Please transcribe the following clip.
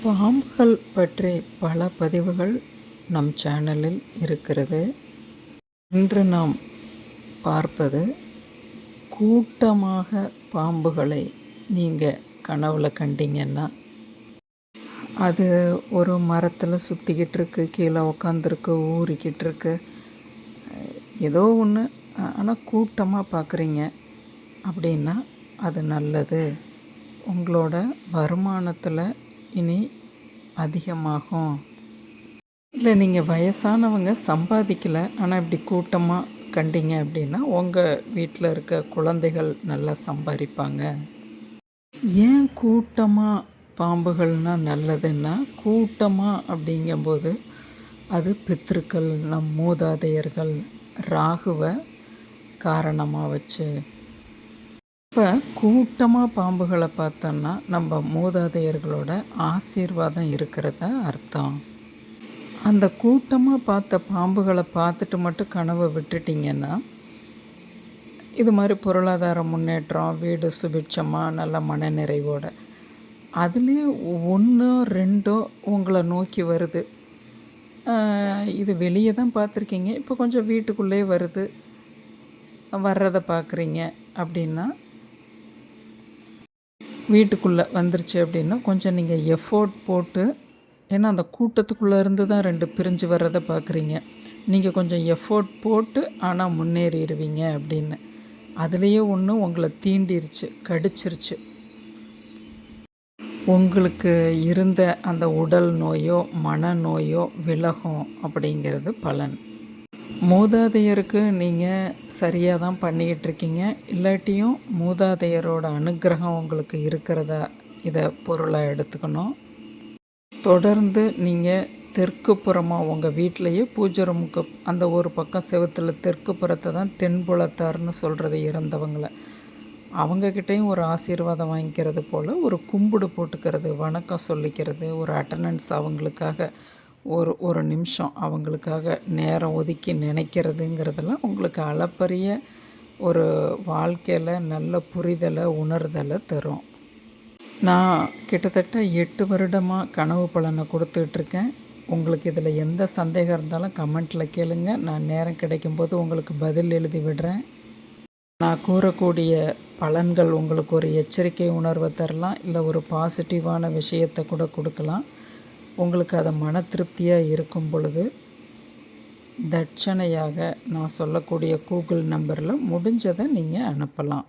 பாம்புகள் பற்றி பல பதிவுகள் நம் சேனலில் இருக்கிறது. இன்று நாம் பார்ப்பது கூட்டமாக பாம்புகளை நீங்கள் கனவுல கண்டீங்கன்னா, அது ஒரு மரத்தில் சுற்றிக்கிட்டு இருக்கு, கீழே உக்காந்துருக்கு, ஊறிக்கிட்டு இருக்கு, ஏதோ ஒன்று. ஆனால் கூட்டமாக பார்க்குறீங்க அப்படின்னா அது நல்லது. உங்களோட வருமானத்தில் இனி அதிகமாகும். இல்லை, நீங்கள் வயசானவங்க சம்பாதிக்கலை, ஆனால் இப்படி கூட்டமாக கண்டீங்க அப்படின்னா உங்கள் வீட்டில் இருக்க குழந்தைகள் நல்லா சம்பாதிப்பாங்க. ஏன் கூட்டமாக பாம்புகள்னால் நல்லதுன்னா, கூட்டமாக அப்படிங்கும்போது அது பித்ருக்கள், நம் மூதாதையர்கள், ராகுவை காரணமாக வச்சு. இப்போ கூட்டமாக பாம்புகளை பார்த்தோன்னா நம்ம மூதாதையர்களோட ஆசீர்வாதம் இருக்கிறத அர்த்தம். அந்த கூட்டமாக பார்த்த பாம்புகளை பார்த்துட்டு மட்டும் கனவை விட்டுட்டிங்கன்னா, இது மாதிரி பொருளாதார முன்னேற்றம், வீடு சுபிட்சமாக நல்ல மனநிறைவோட, அதுலேயே 1 2 உங்களை நோக்கி வருது. இது வெளியே தான் பார்த்துருக்கீங்க, இப்போ கொஞ்சம் வீட்டுக்குள்ளே வருது, வர்றதை பார்க்குறீங்க அப்படின்னா, வீட்டுக்குள்ளே வந்துருச்சு அப்படின்னா கொஞ்சம் நீங்கள் எஃபோர்ட் போட்டு, ஏன்னா அந்த கூட்டத்துக்குள்ளே இருந்து தான் 2 பிரிஞ்சு வர்றதை பார்க்குறீங்க, நீங்கள் கொஞ்சம் எஃபோர்ட் போட்டு ஆனால் முன்னேறிடுவீங்க அப்படின்னு. அதுலேயே ஒன்று உங்களை தீண்டிருச்சு, கடிச்சிருச்சு. உங்களுக்கு இருந்த அந்த உடல் நோயோ மனநோயோ விலகும் அப்படிங்கிறது பலன். மூதாதையருக்கு நீங்கள் சரியாக தான் பண்ணிக்கிட்டுருக்கீங்க, இல்லாட்டியும் மூதாதையரோட அனுக்கிரகம் உங்களுக்கு இருக்கிறதா இதை பொருளாக எடுத்துக்கணும். தொடர்ந்து நீங்கள் தெற்கு புறமாக உங்கள் வீட்டிலையே பூஜை ரூமுக்கு அந்த ஒரு பக்கம் செவுத்தில் தெற்கு புறத்தை தான் தென்புலத்தார்னு சொல்கிறது இறந்தவங்களை. அவங்கக்கிட்டேயும் ஒரு ஆசீர்வாதம் வாங்கிக்கிறது போல் ஒரு கும்பிடு போட்டுக்கிறது, வணக்கம் சொல்லிக்கிறது, ஒரு அட்டண்டன்ஸ் அவங்களுக்காக ஒரு நிமிஷம் அவங்களுக்காக நேரம் ஒதுக்கி நினைக்கிறதுங்கிறதெல்லாம் உங்களுக்கு அளப்பரிய ஒரு வாழ்க்கையில் நல்ல புரிதலை, உணர்தலை தரும். நான் கிட்டத்தட்ட 8 வருடமாக கனவு பலனை கொடுத்துட்ருக்கேன். உங்களுக்கு இதில் எந்த சந்தேகம் இருந்தாலும் கமெண்ட்டில் கேளுங்க, நான் நேரம் கிடைக்கும்போது உங்களுக்கு பதில் எழுதி விடுறேன். நான் கூறக்கூடிய பலன்கள் உங்களுக்கு ஒரு எச்சரிக்கை உணர்வை தரலாம், இல்லை ஒரு பாசிட்டிவான விஷயத்தை கூட கொடுக்கலாம். உங்களுக்கு அதை மன திருப்தியாக இருக்கும் பொழுது தட்சணையாக நான் சொல்லக்கூடிய கூகுள் நம்பரில் முடிஞ்சதை நீங்கள் அனுப்பலாம்.